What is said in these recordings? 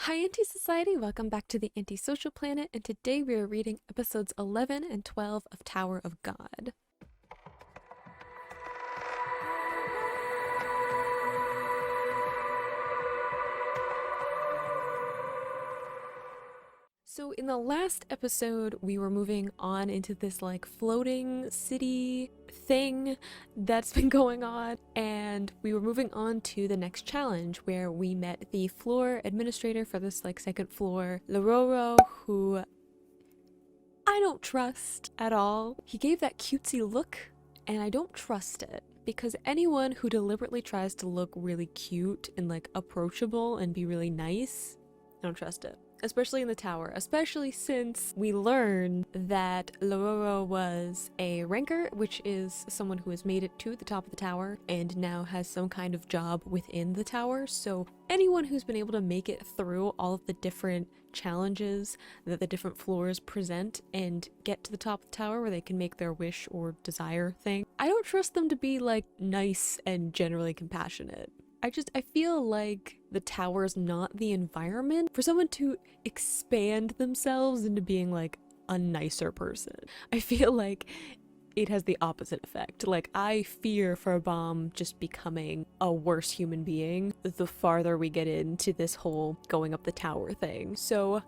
Hi, Anti-Society! Welcome back to the Antisocial Planet, and today we are reading episodes 11 and 12 of Tower of God. So in the last episode, we were moving on into this like floating city thing that's been going on, and we were moving on to the next challenge where we met the floor administrator for this like second floor, Lororo, who I don't trust at all. He gave that cutesy look, and I don't trust it. Because anyone who deliberately tries to look really cute and like approachable and be really nice, I don't trust it. Especially in the tower, especially since we learned that Lororo was a ranker, which is someone who has made it to the top of the tower and now has some kind of job within the tower. So anyone who's been able to make it through all of the different challenges that the different floors present and get to the top of the tower where they can make their wish or desire thing, I don't trust them to be like nice and generally compassionate. I feel like the tower's not the environment for someone to expand themselves into being like a nicer person. I feel like it has the opposite effect. Like, I fear for Bomb just becoming a worse human being the farther we get into this whole going up the tower thing. So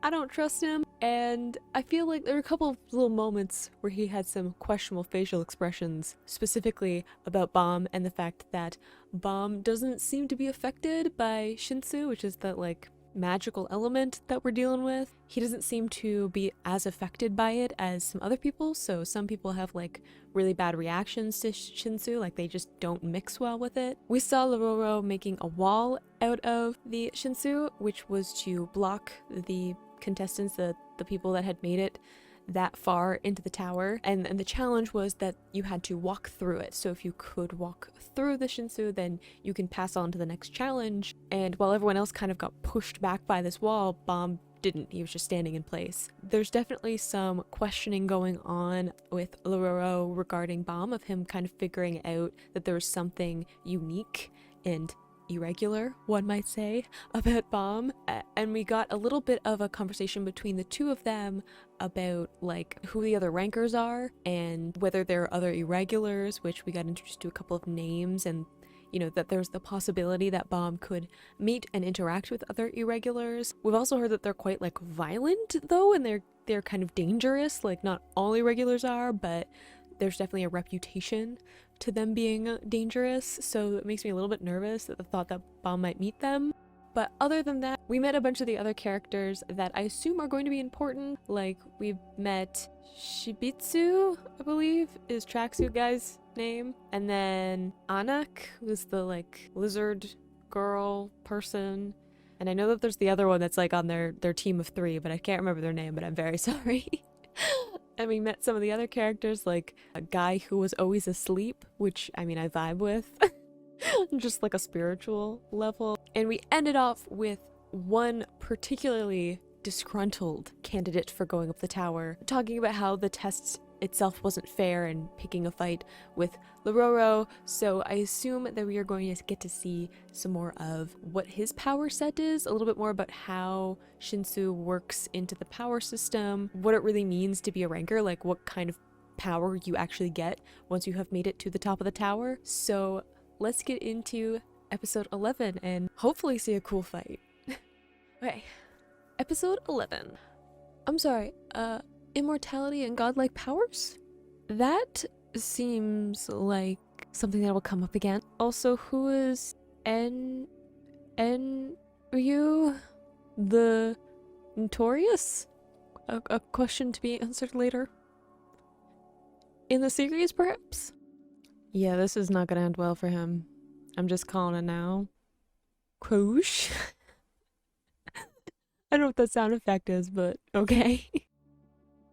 I don't trust him, and I feel like there were a couple of little moments where he had some questionable facial expressions, specifically about Bomb and the fact that Bomb doesn't seem to be affected by Shinsu, which is that like magical element that we're dealing with. He doesn't seem to be as affected by it as some other people, so some people have like really bad reactions to Shinsu, like they just don't mix well with it. We saw Lororo making a wall out of the Shinsu, which was to block the contestants, the people that had made it that far into the tower, and the challenge was that you had to walk through it. So if you could walk through the Shinsu, then you can pass on to the next challenge. And while everyone else kind of got pushed back by this wall, Bomb didn't. He was just standing in place. There's definitely some questioning going on with Lororo regarding Bomb, of him kind of figuring out that there was something unique and irregular, one might say, about Bomb. And we got a little bit of a conversation between the two of them about like who the other rankers are and whether there are other irregulars, which we got introduced to a couple of names, and you know, that there's the possibility that Bomb could meet and interact with other irregulars. We've also heard that they're quite like violent though, and they're kind of dangerous. Like, not all irregulars are, but there's definitely a reputation to them being dangerous, so it makes me a little bit nervous at the thought that Bomb might meet them. But other than that, we met a bunch of the other characters that I assume are going to be important. Like, we met Shibitsu, I believe is Tracksuit Guy's name, and then Anak, who's the like lizard girl person, and I know that there's the other one that's like on their team of 3, but I can't remember their name, but I'm very sorry. And we met some of the other characters, like a guy who was always asleep, which, I mean, I vibe with. Just like a spiritual level. And we ended off with one particularly disgruntled candidate for going up the tower, talking about how the test itself wasn't fair and picking a fight with Lororo. So I assume that we are going to get to see some more of what his power set is, a little bit more about how Shinsu works into the power system, what it really means to be a ranker, like what kind of power you actually get once you have made it to the top of the tower. So let's get into episode 11 and hopefully see a cool fight. Okay, episode 11. I'm sorry, immortality and godlike powers? That seems like something that will come up again. Also, who is Ryu the Notorious? A question to be answered later. In the series, perhaps? Yeah, this is not gonna end well for him. I'm just calling it now. Kwoosh. I don't know what that sound effect is, but okay.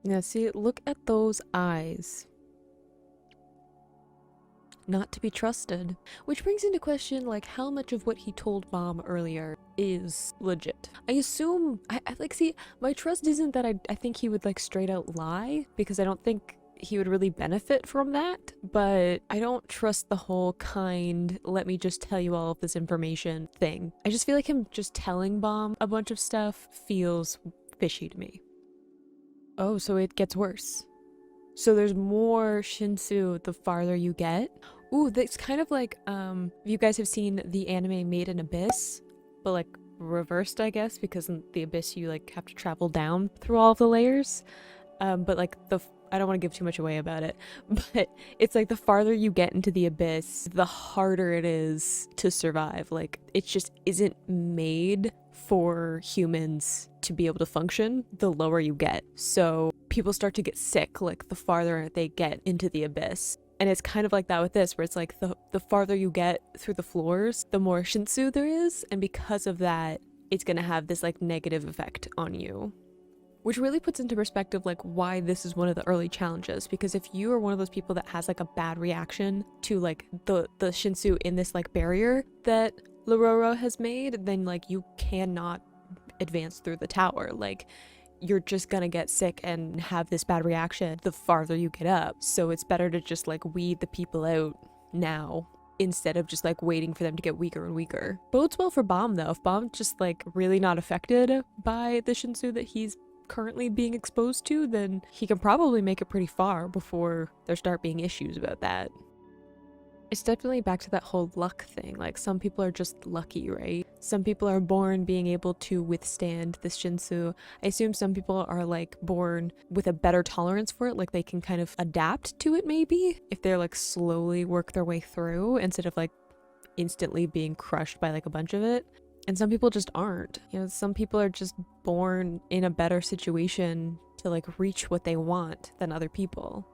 Yeah, see, look at those eyes. Not to be trusted. Which brings into question, like, how much of what he told Mom earlier is legit. I assume, I like, see, my trust isn't that I think he would, like, straight out lie, because I don't think he would really benefit from that, but I don't trust the whole kind, let me just tell you all of this information thing. I just feel like him just telling Bomb a bunch of stuff feels fishy to me. Oh, so it gets worse. So there's more Shinsu the farther you get. Ooh, that's kind of like, you guys have seen the anime Made in Abyss, but like reversed, I guess, because in the Abyss you like have to travel down through all of the layers. But like I don't want to give too much away about it, but it's like the farther you get into the Abyss, the harder it is to survive. Like it just isn't made for humans to be able to function the lower you get. So people start to get sick like the farther they get into the Abyss. And it's kind of like that with this, where it's like the farther you get through the floors, the more Shinsu there is, and because of that, it's gonna have this like negative effect on you. Which really puts into perspective like why this is one of the early challenges, because if you are one of those people that has like a bad reaction to like the Shinsu in this like barrier that Lororo has made, then like you cannot advance through the tower. Like you're just gonna get sick and have this bad reaction the farther you get up. So it's better to just like weed the people out now instead of just like waiting for them to get weaker and weaker. Bodes well for Bomb though. If Bomb's just like really not affected by the Shinsu that he's currently being exposed to, then he can probably make it pretty far before there start being issues about that. It's definitely back to that whole luck thing. Like some people are just lucky, right? Some people are born being able to withstand this Shinsu. I assume some people are like born with a better tolerance for it, like they can kind of adapt to it maybe if they're like slowly work their way through instead of like instantly being crushed by like a bunch of it. And some people just aren't. You know, some people are just born in a better situation to like reach what they want than other people.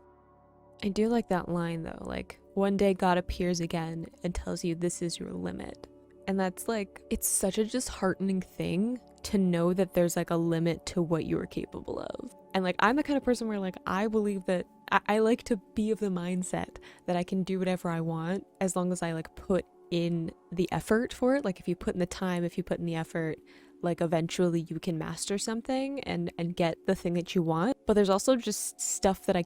I do like that line though, like one day God appears again and tells you this is your limit. And that's like, it's such a disheartening thing to know that there's like a limit to what you are capable of. And like, I'm the kind of person where like, I believe that I like to be of the mindset that I can do whatever I want as long as I like put in the effort for it. Like if you put in the time, if you put in the effort, like eventually you can master something and get the thing that you want. But there's also just stuff that I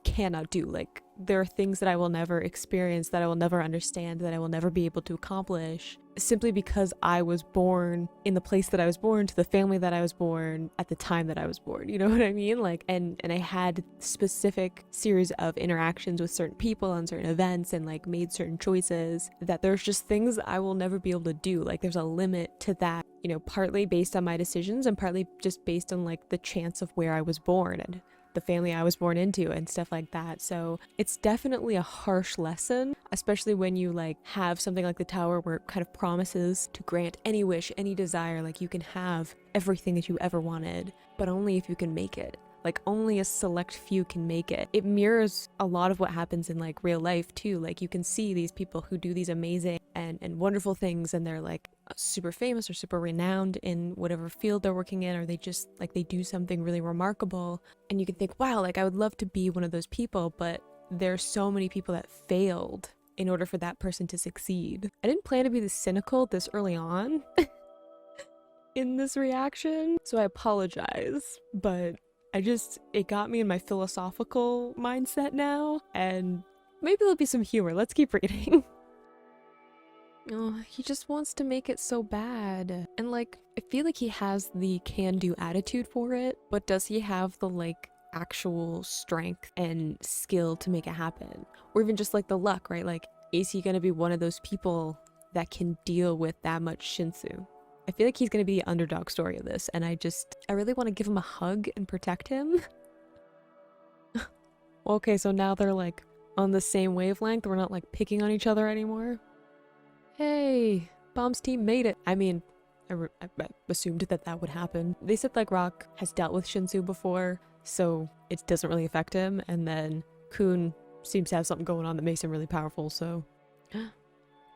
cannot do. Like there are things that I will never experience, that I will never understand, that I will never be able to accomplish simply because I was born in the place that I was born, to the family that I was born, at the time that I was born. You know what I mean? Like, and I had specific series of interactions with certain people on certain events and like made certain choices that there's just things I will never be able to do. Like there's a limit to that, you know, partly based on my decisions and partly just based on like the chance of where I was born and the family I was born into and stuff like that. So it's definitely a harsh lesson, especially when you like have something like the tower where it kind of promises to grant any wish, any desire, like you can have everything that you ever wanted, but only if you can make it. Like only a select few can make it. It mirrors a lot of what happens in like real life too. Like you can see these people who do these amazing and wonderful things and they're like super famous or super renowned in whatever field they're working in, or they just like they do something really remarkable and you can think, wow, like I would love to be one of those people, but there's so many people that failed in order for that person to succeed. I didn't plan to be this cynical this early on in this reaction, so I apologize, but it got me in my philosophical mindset now, and maybe there'll be some humor. Let's keep reading. Oh, he just wants to make it so bad. And like, I feel like he has the can-do attitude for it, but does he have the like actual strength and skill to make it happen? Or even just like the luck, right? Like, is he gonna be one of those people that can deal with that much Shinsu? I feel like he's gonna be the underdog story of this, and I really want to give him a hug and protect him. Okay, so now they're like on the same wavelength. We're not like picking on each other anymore. Hey, Bomb's team made it. I mean, I assumed that would happen. They said like Rock has dealt with Shinsu before, so it doesn't really affect him, and then Coon seems to have something going on that makes him really powerful, so...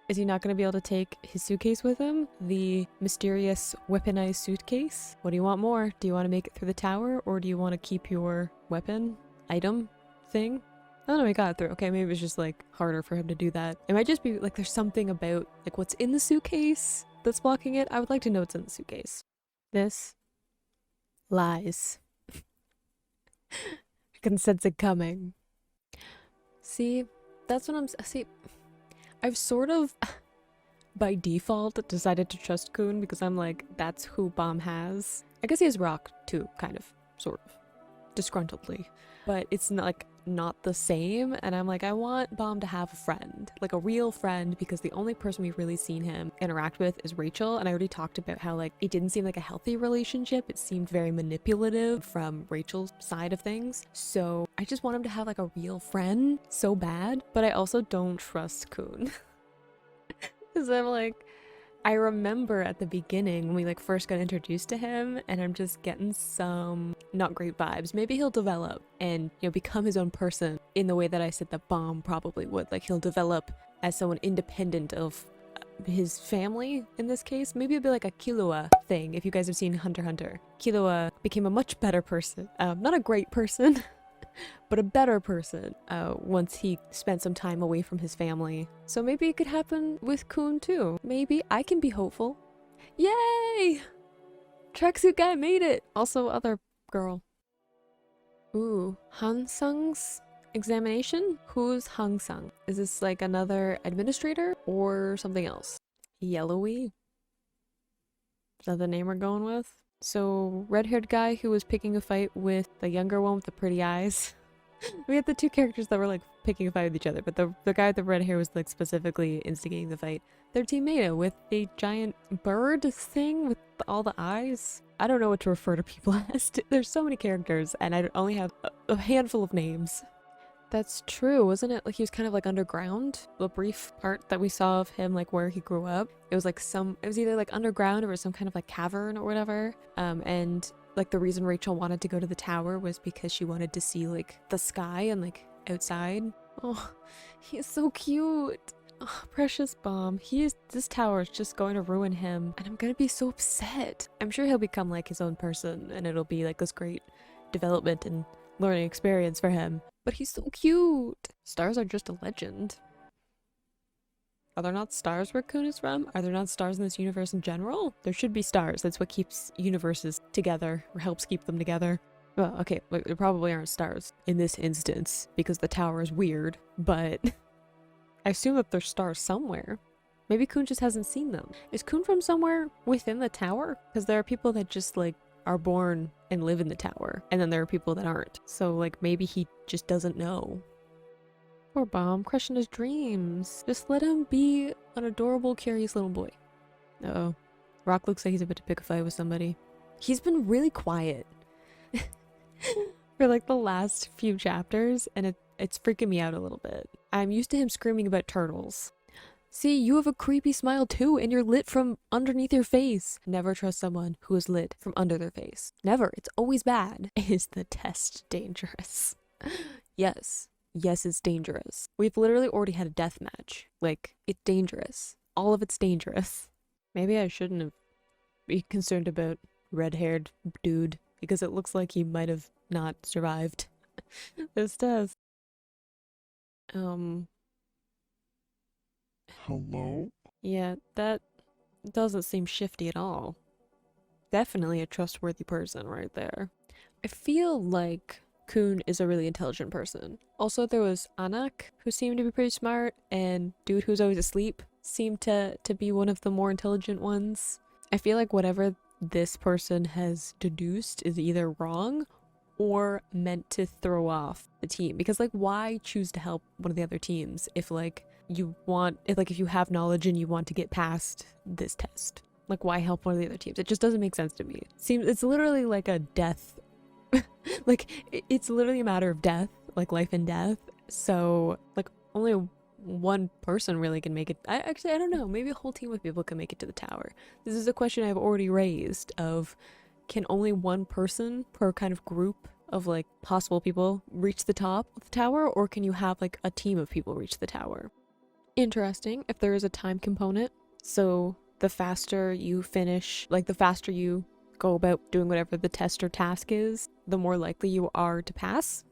Is he not going to be able to take his suitcase with him? The mysterious weaponized suitcase? What do you want more? Do you want to make it through the tower, or do you want to keep your weapon item thing? Oh no, he got it through. Okay, maybe it was just like harder for him to do that. It might just be like there's something about like what's in the suitcase that's blocking it. I would like to know what's in the suitcase. This lies. can sense it coming. See, that's what see, I've sort of by default decided to trust Coon because I'm like, that's who Bomb has. I guess he has Rock too, kind of, sort of, disgruntledly. But it's not like not the same, and I'm like, I want Bomb to have a friend, like a real friend, because the only person we've really seen him interact with is Rachel, and I already talked about how like it didn't seem like a healthy relationship. It seemed very manipulative from Rachel's side of things. So I just want him to have like a real friend so bad, but I also don't trust Coon. Because I'm like, I remember at the beginning when we like first got introduced to him, and I'm just getting some not great vibes. Maybe he'll develop and, you know, become his own person in the way that I said that Bomb probably would. Like he'll develop as someone independent of his family in this case. Maybe it'll be like a Killua thing if you guys have seen Hunter x Hunter. Killua became a much better person. Not a great person, but a better person once he spent some time away from his family. So maybe it could happen with Coon too. Maybe. I can be hopeful. Yay! Tracksuit guy made it! Also other girl. Ooh, Hansung's examination? Who's Hansung? Is this like another administrator or something else? Yellowy? Is that the name we're going with? So, red-haired guy who was picking a fight with the younger one with the pretty eyes. We had the two characters that were like picking a fight with each other, but the guy with the red hair was like specifically instigating the fight. Their teammate with the giant bird thing with all the eyes. I don't know what to refer to people as. There's so many characters, and I only have a handful of names. That's true, wasn't it? Like he was kind of like underground. The brief part that we saw of him, like where he grew up, it was like it was either like underground or some kind of like cavern or whatever. And like the reason Rachel wanted to go to the tower was because she wanted to see like the sky and like outside. Oh, he is so cute. Oh, precious Bomb. This tower is just going to ruin him, and I'm gonna be so upset. I'm sure he'll become like his own person, and it'll be like this great development and learning experience for him. But he's so cute. Stars are just a legend. Are there not stars where Coon is from? Are there not stars in this universe in general? There should be stars. That's what keeps universes together, or helps keep them together. Well, okay, there probably aren't stars in this instance because the tower is weird, but I assume that there's stars somewhere. Maybe Coon just hasn't seen them. Is Coon from somewhere within the tower? Because there are people that just like are born and live in the tower, and then there are people that aren't. So like maybe he just doesn't know. Poor Bomb, crushing his dreams. Just let him be an adorable, curious little boy. Uh-oh. Rock looks like he's about to pick a fight with somebody. He's been really quiet for like the last few chapters, and it's freaking me out a little bit. I'm used to him screaming about turtles. See, you have a creepy smile too, and you're lit from underneath your face. Never trust someone who is lit from under their face. Never. It's always bad. Is the test dangerous? Yes. Yes, it's dangerous. We've literally already had a death match. Like, it's dangerous. All of it's dangerous. Maybe I shouldn't have been concerned about red-haired dude, because it looks like he might have not survived this test. Hello? Yeah, that doesn't seem shifty at all. Definitely a trustworthy person right there. I feel like Coon is a really intelligent person. Also, there was Anak, who seemed to be pretty smart, and Dude who's always asleep seemed to be one of the more intelligent ones. I feel like whatever this person has deduced is either wrong or meant to throw off the team. Because like, why choose to help one of the other teams if like if you have knowledge and you want to get past this test? Like, why help one of the other teams? It just doesn't make sense to me. It's literally like a death. Like, it's literally a matter of death, like life and death. So like only one person really can make it. I don't know. Maybe a whole team of people can make it to the tower. This is a question I've already raised of, can only one person per kind of group of like possible people reach the top of the tower, or can you have like a team of people reach the tower? Interesting if there is a time component. So the faster you finish, like the faster you go about doing whatever the test or task is, the more likely you are to pass.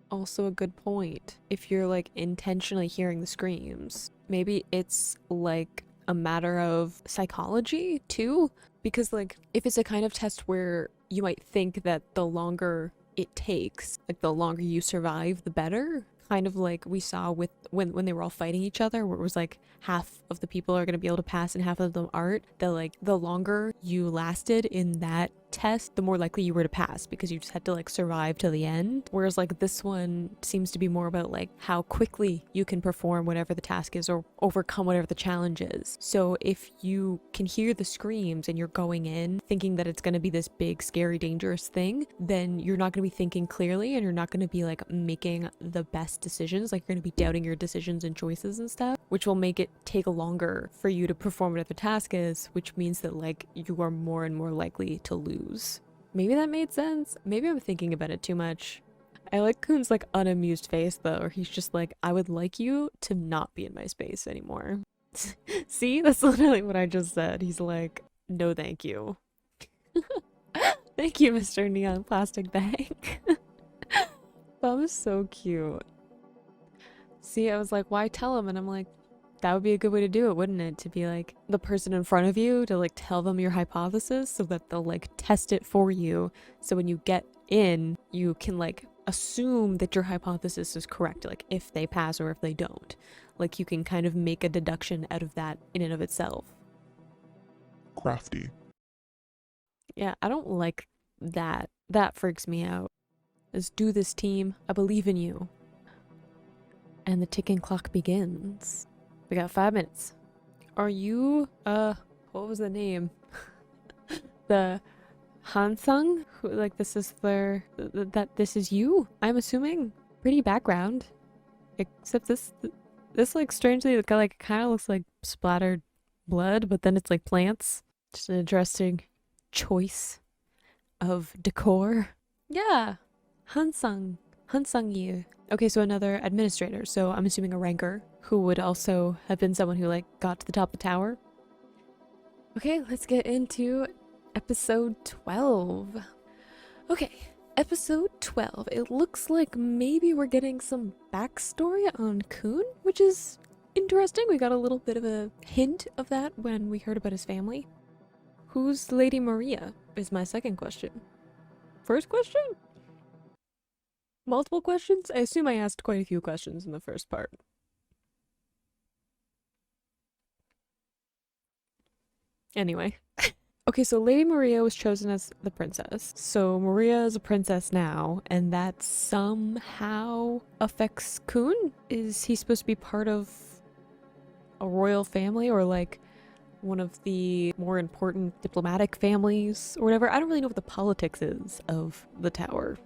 Also a good point. If you're like intentionally hearing the screams, maybe it's like a matter of psychology too, because like if it's a kind of test where you might think that the longer it takes. Like the longer you survive, the better. Kind of like we saw with when they were all fighting each other, where it was like half of the people are going to be able to pass and half of them aren't. That like the longer you lasted in that test, the more likely you were to pass, because you just had to like survive till the end. Whereas like this one seems to be more about like how quickly you can perform whatever the task is or overcome whatever the challenge is. So if you can hear the screams and you're going in thinking that it's going to be this big, scary, dangerous thing, then you're not going to be thinking clearly, and you're not going to be like making the best decisions. Like you're going to be doubting your decisions and choices and stuff, which will make it take longer for you to perform whatever the task is, which means that like you are more and more likely to lose. Maybe that made sense. Maybe I'm thinking about it too much. I like Coon's like unamused face though, or he's just like, I would like you to not be in my space anymore. See, that's literally what I just said. He's like, no thank you. Thank you, Mr. Neon Plastic Bag. That was so cute. See, I was like, why tell him? And I'm like, that would be a good way to do it, wouldn't it? To be like the person in front of you, to like tell them your hypothesis so that they'll like test it for you. So when you get in, you can like assume that your hypothesis is correct, like if they pass or if they don't. Like you can kind of make a deduction out of that in and of itself. Crafty. Yeah, I don't like that. That freaks me out. Let's do this, team. I believe in you. And the ticking clock begins. We got 5 minutes. Are you, what was the name? The Hansung? Who, like, this is their, that this is you, I'm assuming? Pretty background. Except this like, strangely, like, kind of looks like splattered blood, but then it's like plants. Just an interesting choice of decor. Yeah. Hansung Yu. Okay, so another administrator, so I'm assuming a ranker, who would also have been someone who like got to the top of the tower. Okay, let's get into episode 12. Okay, episode 12. It looks like maybe we're getting some backstory on Coon, which is interesting. We got a little bit of a hint of that when we heard about his family. Who's Lady Maria is my second question. First question? Multiple questions? I assume I asked quite a few questions in the first part. Anyway. Okay, so Lady Maria was chosen as the princess. So Maria is a princess now, and that somehow affects Coon? Is he supposed to be part of a royal family, or like one of the more important diplomatic families or whatever? I don't really know what the politics is of the tower.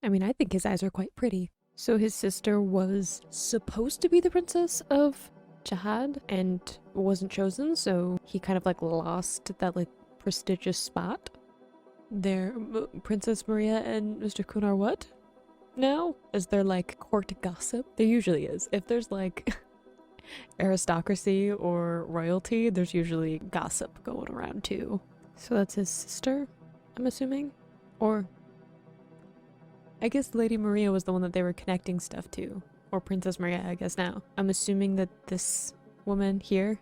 I mean, I think his eyes are quite pretty. So his sister was supposed to be the princess of Jihad and wasn't chosen, so he kind of like lost that like prestigious spot. There, Princess Maria and Mr. Coon are what? Now? Is there like court gossip? There usually is. If there's like aristocracy or royalty, there's usually gossip going around too. So that's his sister, I'm assuming? Or I guess Lady Maria was the one that they were connecting stuff to. Or Princess Maria, I guess now. I'm assuming that this woman here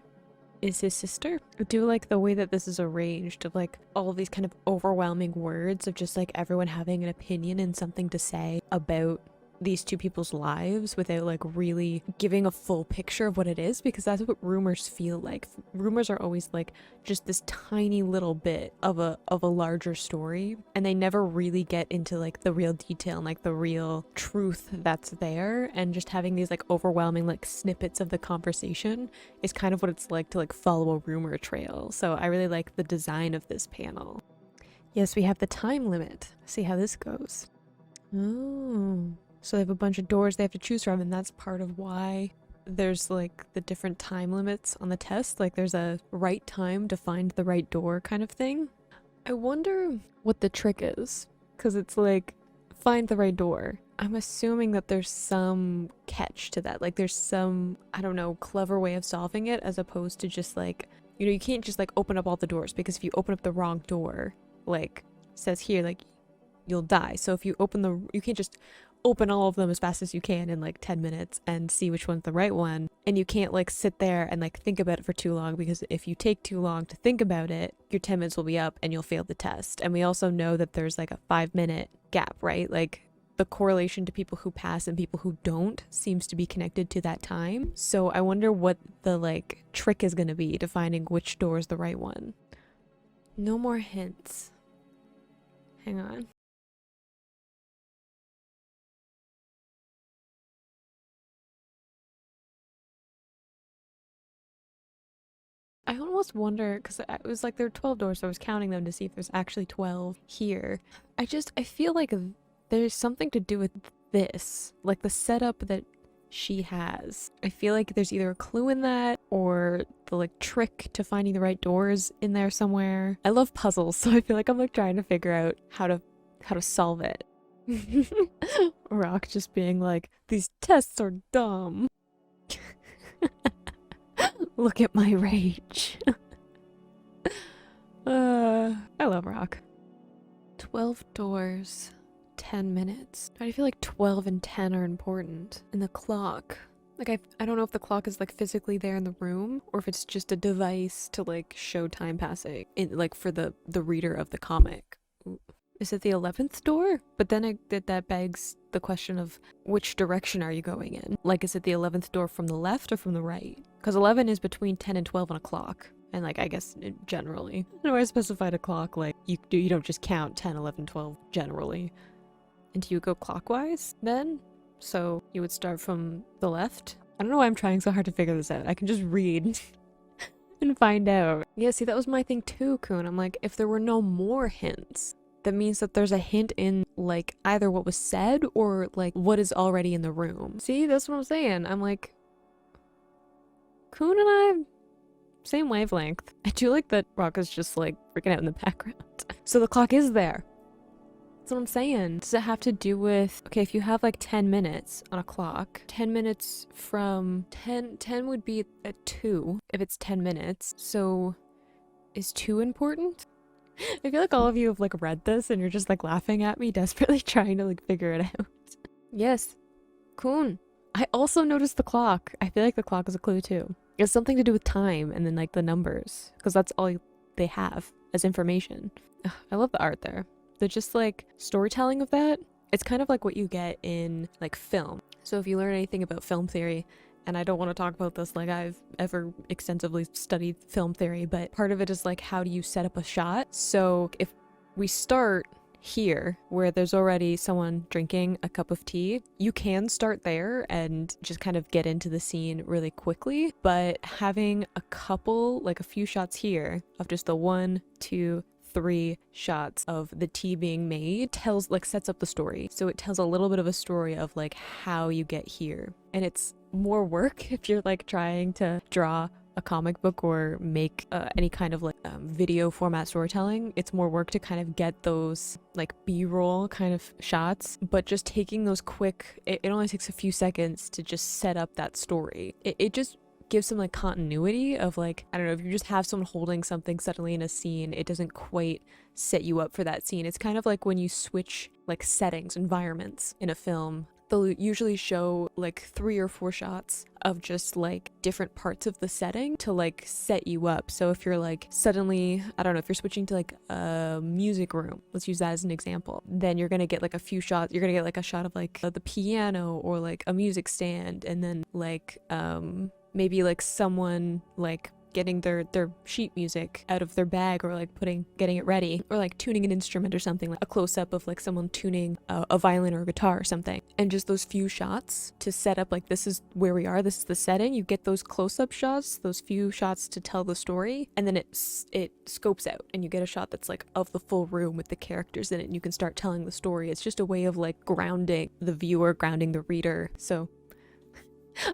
is his sister. I do like the way that this is arranged, of like all of these kind of overwhelming words of just like everyone having an opinion and something to say about these two people's lives without like really giving a full picture of what it is, because that's what rumors feel like. Rumors are always like just this tiny little bit of a larger story, and they never really get into like the real detail and like the real truth that's there. And just having these like overwhelming like snippets of the conversation is kind of what it's like to like follow a rumor trail. So I really like the design of this panel. Yes, we have the time limit. See how this goes. Oh. So they have a bunch of doors they have to choose from, and that's part of why there's like the different time limits on the test. Like there's a right time to find the right door kind of thing. I wonder what the trick is, because it's like find the right door. I'm assuming that there's some catch to that. Like there's some, I don't know, clever way of solving it, as opposed to just like, you know, you can't just like open up all the doors, because if you open up the wrong door, like it says here, like you'll die. So if you open you can't just open all of them as fast as you can in like 10 minutes and see which one's the right one. And you can't like sit there and like think about it for too long, because if you take too long to think about it, your 10 minutes will be up and you'll fail the test. And we also know that there's like a 5-minute gap, right? Like the correlation to people who pass and people who don't seems to be connected to that time. So I wonder what the like trick is going to be to finding which door is the right one. No more hints. Hang on. I almost wonder, because it was like there were 12 doors, so I was counting them to see if there's actually 12 here. I feel like there's something to do with this, like the setup that she has. I feel like there's either a clue in that or the like trick to finding the right doors in there somewhere. I love puzzles, so I feel like I'm like trying to figure out how to solve it. Rock just being like, these tests are dumb. Look at my rage. I love Rock. 12 doors, 10 minutes. I feel like 12 and 10 are important. And the clock. Like, I don't know if the clock is like physically there in the room or if it's just a device to like show time passing in like for the reader of the comic. Is it the 11th door? But then that begs the question of which direction are you going in? Like, is it the 11th door from the left or from the right? Because 11 is between 10 and 12 on a clock. And like, I guess generally. I don't know why I specified a clock. Like, you don't just count 10, 11, 12 generally. And do you go clockwise then? So you would start from the left? I don't know why I'm trying so hard to figure this out. I can just read and find out. Yeah, see, that was my thing too, Coon. I'm like, if there were no more hints, that means that there's a hint in like either what was said or like what is already in the room. See, that's what I'm saying. I'm like, Coon and I, same wavelength. I do like that Rock is just like freaking out in the background. So the clock is there. That's what I'm saying. Does it have to do with, okay, if you have like 10 minutes on a clock, 10 minutes from 10 would be at 2 if it's 10 minutes. So is 2 important? I feel like all of you have like read this and you're just like laughing at me, desperately trying to like figure it out. Yes, Coon. I also noticed the clock. I feel like the clock is a clue too. It's something to do with time and then like the numbers, because that's all they have as information. Ugh, I love the art there. They're just like storytelling of that. It's kind of like what you get in like film. So if you learn anything about film theory, and I don't want to talk about this like I've ever extensively studied film theory, but part of it is like, how do you set up a shot? So if we start here where there's already someone drinking a cup of tea, you can start there and just kind of get into the scene really quickly. But having a couple, like a few shots here of just the 1, 2, 3 shots of the tea being made sets up the story. So it tells a little bit of a story of like how you get here. And it's more work if you're like trying to draw a comic book or make any kind of like video format storytelling. It's more work to kind of get those like B-roll kind of shots, but just taking those quick, it only takes a few seconds to just set up that story. It just gives some like continuity of like, I don't know, if you just have someone holding something suddenly in a scene, it doesn't quite set you up for that scene. It's kind of like when you switch like settings, environments in a film. They'll usually show like 3 or 4 shots of just like different parts of the setting to like set you up. So if you're like suddenly, I don't know, if you're switching to like a music room, let's use that as an example, then you're gonna get like a few shots. You're gonna get like a shot of like the piano or like a music stand, and then like maybe like someone like getting their sheet music out of their bag, or like getting it ready, or like tuning an instrument or something, like a close-up of like someone tuning a violin or a guitar or something. And just those few shots to set up like, this is where we are, this is the setting. You get those close-up shots, those few shots to tell the story, and then it scopes out and you get a shot that's like of the full room with the characters in it, and you can start telling the story. It's just a way of like grounding the viewer, grounding the reader. So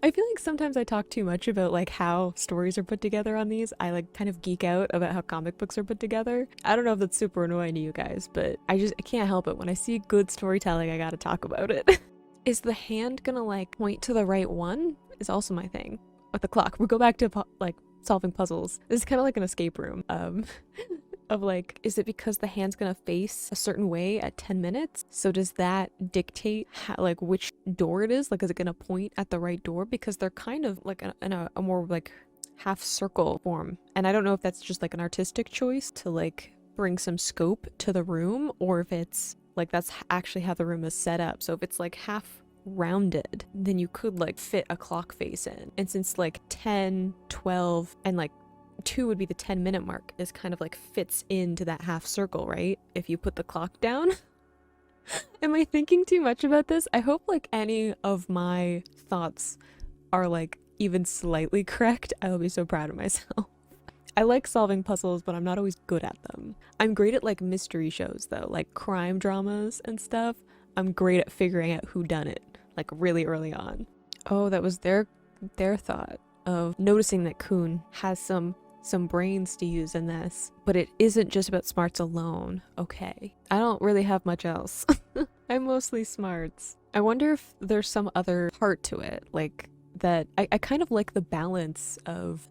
I feel like sometimes I talk too much about like how stories are put together on these. I like kind of geek out about how comic books are put together. I don't know if that's super annoying to you guys, but I can't help it. When I see good storytelling, I gotta talk about it. Is the hand gonna like point to the right one? Is also my thing with the clock. We go back to like solving puzzles. This is kind of like an escape room. of like, is it because the hand's gonna face a certain way at 10 minutes? So does that dictate like which door it is? Like, is it gonna point at the right door? Because they're kind of like in a more like half circle form. And I don't know if that's just like an artistic choice to like bring some scope to the room, or if it's like that's actually how the room is set up. So if it's like half rounded, then you could like fit a clock face in. And since like 10, 12, and like 2 would be the 10-minute mark, is kind of like fits into that half circle, right? If you put the clock down. Am I thinking too much about this? I hope like any of my thoughts are like even slightly correct. I will be so proud of myself. I like solving puzzles, but I'm not always good at them. I'm great at like mystery shows though, like crime dramas and stuff. I'm great at figuring out who done it, like really early on. Oh, that was their thought of noticing that Coon has some brains to use in this, but it isn't just about smarts alone. Okay. I don't really have much else. I'm mostly smarts. I wonder if there's some other part to it, like that I kind of like the balance of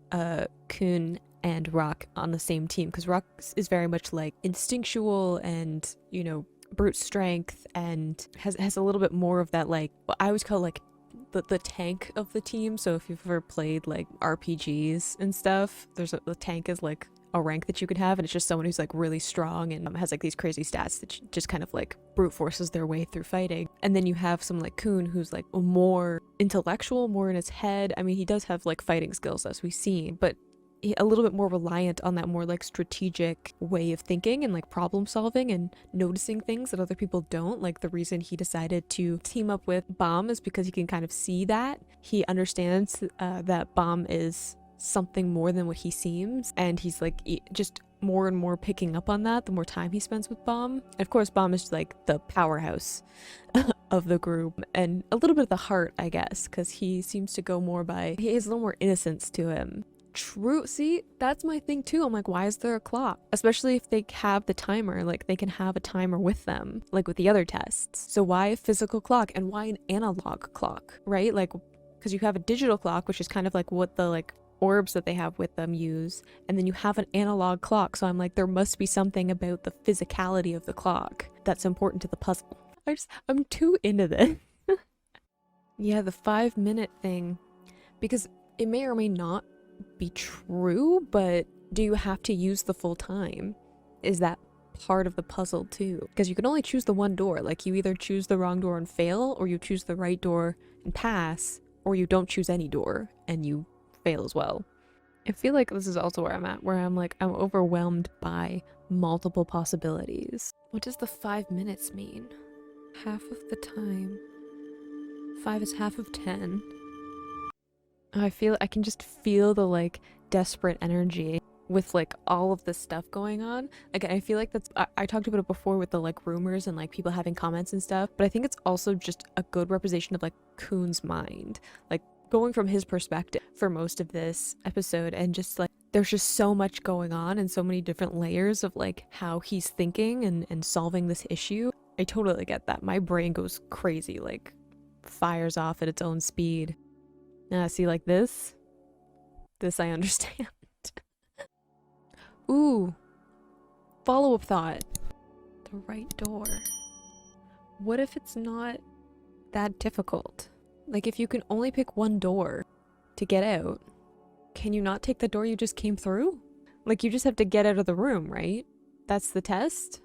Coon and Rock on the same team, because Rock is very much like instinctual and, you know, brute strength, and has a little bit more of that, like, what I always call like the tank of the team. So if you've ever played like RPGs and stuff, the tank is like a rank that you could have, and it's just someone who's like really strong and has like these crazy stats that just kind of like brute forces their way through fighting. And then you have someone like Coon who's like more intellectual, more in his head. I mean, he does have like fighting skills as we've seen, but a little bit more reliant on that more like strategic way of thinking and like problem solving and noticing things that other people don't. Like the reason he decided to team up with Bomb is because he can kind of see that. He understands that Bomb is something more than what he seems, and he's like just more and more picking up on that the more time he spends with Bomb. And of course Bomb is like the powerhouse of the group, and a little bit of the heart, I guess, because he seems to go more by, he has a little more innocence to him. True. See, that's my thing too. I'm like, why is there a clock? Especially if they have the timer, like they can have a timer with them, like with the other tests. So why a physical clock, and why an analog clock, right? Like, because you have a digital clock, which is kind of like what the like orbs that they have with them use, and then you have an analog clock. So I'm like, there must be something about the physicality of the clock that's important to the puzzle. I'm too into this. Yeah, the 5-minute thing, because it may or may not be true, but do you have to use the full time? Is that part of the puzzle too? Because you can only choose the one door. Like, you either choose the wrong door and fail, or you choose the right door and pass, or you don't choose any door and you fail as well. I feel like this is also where I'm at, where I'm like, I'm overwhelmed by multiple possibilities. What does the 5 minutes mean? Half of the time. 5 is half of 10. I can just feel the like desperate energy with like all of this stuff going on. Again, I feel like that's, I talked about it before with the like rumors and like people having comments and stuff, but I think it's also just a good representation of like Coon's mind, like going from his perspective for most of this episode. And just like, there's just so much going on and so many different layers of like how he's thinking and solving this issue. I totally get that. My brain goes crazy, like fires off at its own speed. See, like this I understand. Ooh, follow-up thought. The right door. What if it's not that difficult? Like, if you can only pick one door to get out, can you not take the door you just came through? Like, you just have to get out of the room, right? That's the test?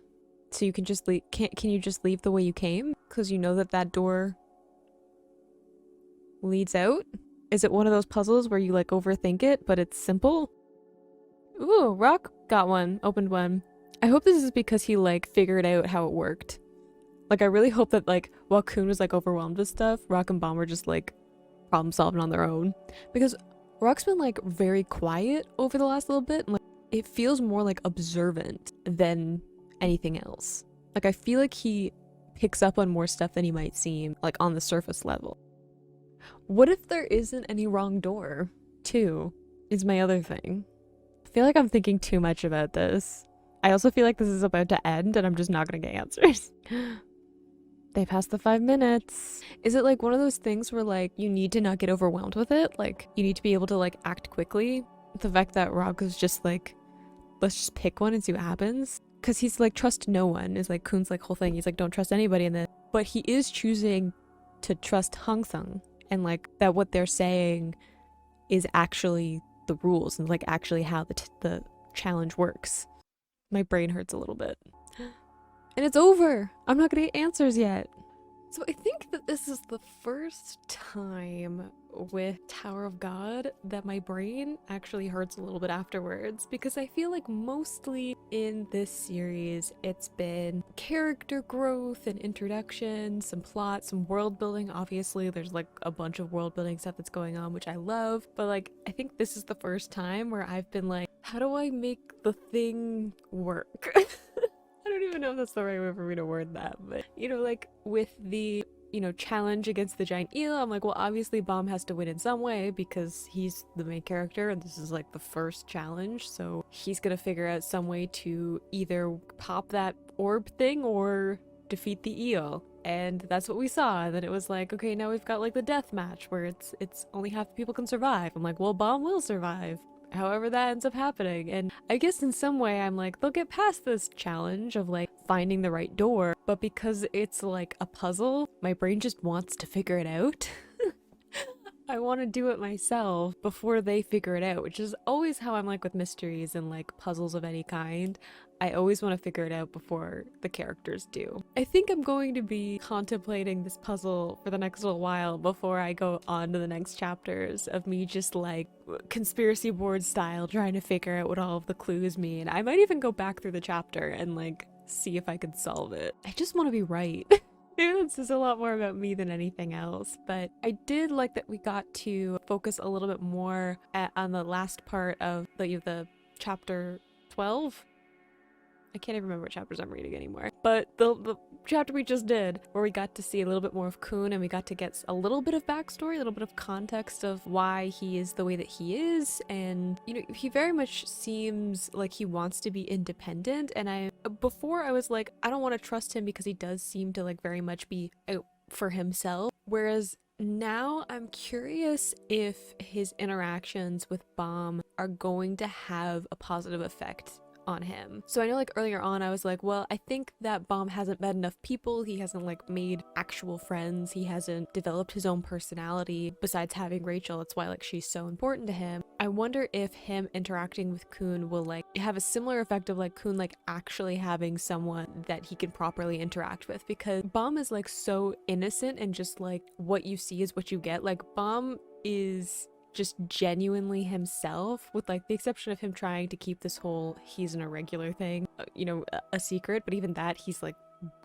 So you can just leave, can you just leave the way you came? Because you know that that door leads out? Is it one of those puzzles where you like overthink it, but it's simple? Ooh, Rock got one, opened one. I hope this is because he like figured out how it worked. Like, I really hope that like while Coon was like overwhelmed with stuff, Rock and Bomb were just like problem solving on their own. Because Rock's been like very quiet over the last little bit, and like it feels more like observant than anything else. Like, I feel like he picks up on more stuff than he might seem, like on the surface level. What if there isn't any wrong door, too, is my other thing. I feel like I'm thinking too much about this. I also feel like this is about to end and I'm just not gonna get answers. They passed the 5 minutes. Is it like one of those things where like you need to not get overwhelmed with it? Like, you need to be able to like act quickly? The fact that Rock is just like let's just pick one and see what happens. Because he's like, trust no one is like Coon's like whole thing. He's like, don't trust anybody in this. But he is choosing to trust Hong Sung, and like that what they're saying is actually the rules and like actually how the challenge works. My brain hurts a little bit. And it's over. I'm not gonna get answers yet. So I think that this is the first time with Tower of God that my brain actually hurts a little bit afterwards, because I feel like mostly in this series it's been character growth and introduction, some plot, some world building. Obviously there's like a bunch of world building stuff that's going on, which I love, but like I think this is the first time where I've been like, how do I make the thing work? I don't even know if that's the right way for me to word that, but you know, like with the, you know, challenge against the giant eel, I'm like, well, obviously Bomb has to win in some way because he's the main character and this is like the first challenge, so he's gonna figure out some way to either pop that orb thing or defeat the eel. And that's what we saw. And then it was like, okay, now we've got like the death match where it's only half the people can survive. I'm like, well, Bomb will survive, however that ends up happening. And I guess in some way I'm like, they'll get past this challenge of like finding the right door, but because it's like a puzzle, my brain just wants to figure it out. I want to do it myself before they figure it out, which is always how I'm like with mysteries and like puzzles of any kind. I always want to figure it out before the characters do. I think I'm going to be contemplating this puzzle for the next little while before I go on to the next chapters of me just like conspiracy board style trying to figure out what all of the clues mean. I might even go back through the chapter and like see if I can solve it. I just want to be right. This is a lot more about me than anything else, but I did like that we got to focus a little bit more on the last part of the chapter 12. I can't even remember what chapters I'm reading anymore, but the chapter we just did, where we got to see a little bit more of Coon and we got to get a little bit of backstory, a little bit of context of why he is the way that he is. And you know, he very much seems like he wants to be independent, and before I was like, I don't want to trust him because he does seem to like very much be out for himself, whereas now I'm curious if his interactions with Bomb are going to have a positive effect on him. So I know like earlier on I was like, well, I think that Bomb hasn't met enough people, he hasn't like made actual friends, he hasn't developed his own personality besides having Rachel. That's why like she's so important to him. I wonder if him interacting with Coon will like have a similar effect of like Coon like actually having someone that he can properly interact with, because Bomb is like so innocent and just like what you see is what you get. Like Bomb is just genuinely himself, with like the exception of him trying to keep this whole he's an irregular thing, you know, a secret, but even that he's like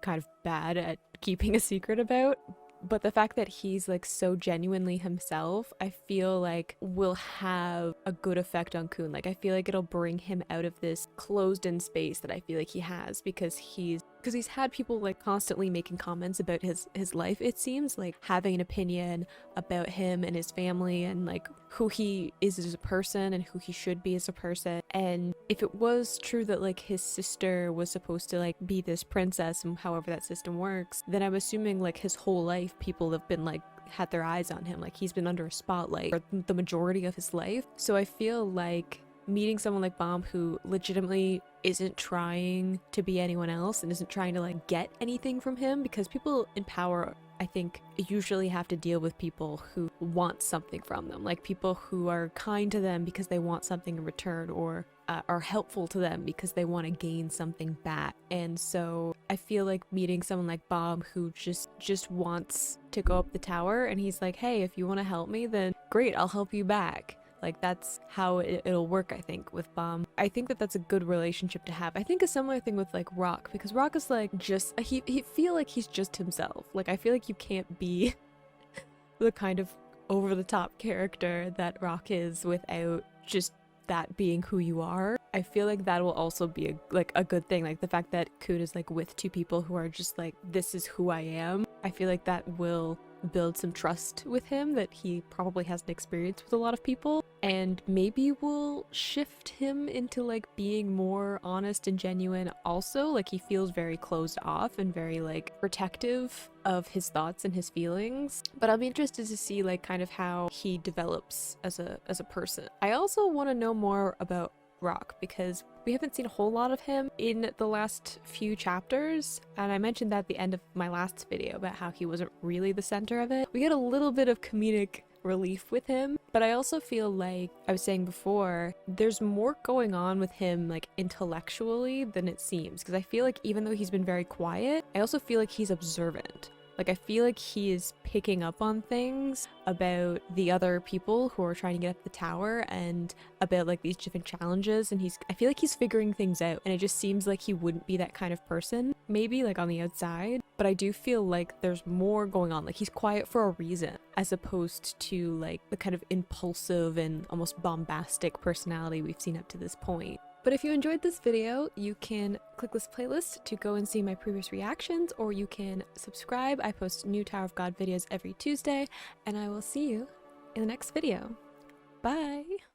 kind of bad at keeping a secret about. But the fact that he's like so genuinely himself, I feel like will have a good effect on Coon. Like I feel like it'll bring him out of this closed in space that I feel like he has, because he's had people like constantly making comments about his life. It seems like having an opinion about him and his family and like who he is as a person and who he should be as a person. And if it was true that like his sister was supposed to like be this princess and however that system works, then I'm assuming like his whole life people have been like had their eyes on him, like he's been under a spotlight for the majority of his life. So I feel like meeting someone like Bomb who legitimately isn't trying to be anyone else and isn't trying to like get anything from him, because people in power, I think, usually have to deal with people who want something from them, like people who are kind to them because they want something in return, or are helpful to them because they want to gain something back. And so I feel like meeting someone like Bomb who just wants to go up the tower, and he's like, hey, if you want to help me, then great, I'll help you back. Like that's how it'll work, I think, with Bomb. I think that that's a good relationship to have. I think a similar thing with like Rock, because Rock is like just he feel like he's just himself. Like I feel like you can't be the kind of over the top character that Rock is without just that being who you are. I feel like that will also be a good thing. Like the fact that Coon is like with two people who are just like, this is who I am. I feel like that will build some trust with him that he probably hasn't experienced with a lot of people, and maybe will shift him into like being more honest and genuine also. Like he feels very closed off and very like protective of his thoughts and his feelings, but I'm interested to see like kind of how he develops as a person. I also want to know more about Rock, because we haven't seen a whole lot of him in the last few chapters, and I mentioned that at the end of my last video about how he wasn't really the center of it. We get a little bit of comedic relief with him, but I also feel like I was saying before, there's more going on with him like intellectually than it seems, because I feel like even though he's been very quiet, I also feel like he's observant. Like, I feel like he is picking up on things about the other people who are trying to get up the tower and about like these different challenges, and I feel like he's figuring things out, and it just seems like he wouldn't be that kind of person, maybe like on the outside, but I do feel like there's more going on. Like, he's quiet for a reason, as opposed to like the kind of impulsive and almost bombastic personality we've seen up to this point. But if you enjoyed this video, you can click this playlist to go and see my previous reactions, or you can subscribe. I post new Tower of God videos every Tuesday, and I will see you in the next video. Bye!